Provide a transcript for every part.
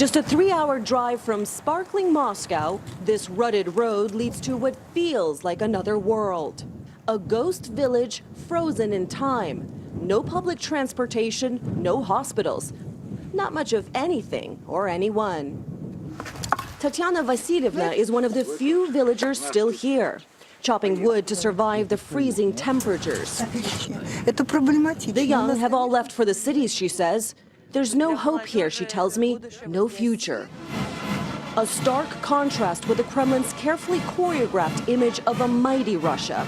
Just a 3-hour drive from sparkling Moscow, this rutted road leads to what feels like another world. A ghost village frozen in time. No public transportation, no hospitals. Not much of anything or anyone. Tatiana Vasilyevna is one of the few villagers still here, chopping wood to survive the freezing temperatures. The young have all left for the cities, she says. There's no hope here, she tells me, no future. A stark contrast with the Kremlin's carefully choreographed image of a mighty Russia.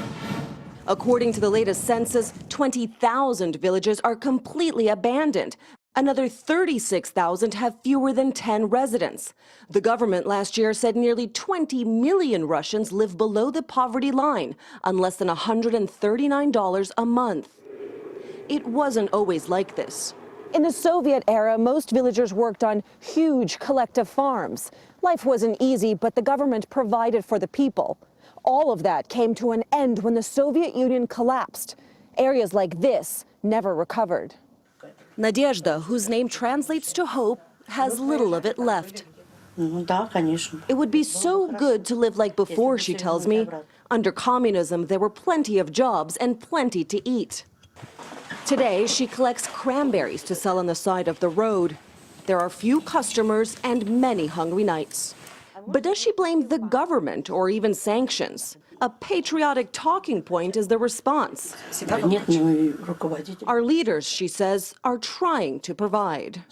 According to the latest census, 20,000 villages are completely abandoned. Another 36,000 have fewer than 10 residents. The government last year said nearly 20 million Russians live below the poverty line, on less than $139 a month. It wasn't always like this. In the Soviet era, most villagers worked on huge collective farms. Life wasn't easy, but the government provided for the people. All of that came to an end when the Soviet Union collapsed. Areas like this never recovered. Nadezhda, whose name translates to hope, has little of it left. It would be so good to live like before, she tells me. Under communism, there were plenty of jobs and plenty to eat. Today, she collects cranberries to sell on the side of the road. There are few customers and many hungry nights. But does she blame the government or even sanctions? A patriotic talking point is the response. Our leaders, she says, are trying to provide.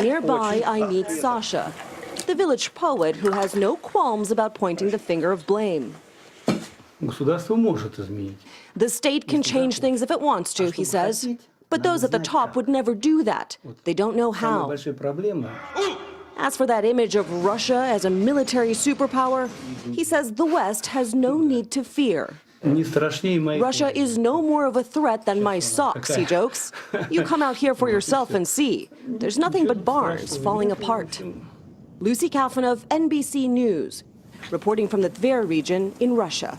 Nearby, I meet Sasha, the village poet who has no qualms about pointing the finger of blame. The state can change things if it wants to, he says. But those at the top would never do that. They don't know how. As for that image of Russia as a military superpower, he says the West has no need to fear. Russia is no more of a threat than my socks, he jokes. You come out here for yourself and see. There's nothing but barns falling apart. Lucy Kalfanov, NBC News, reporting from the Tver region in Russia.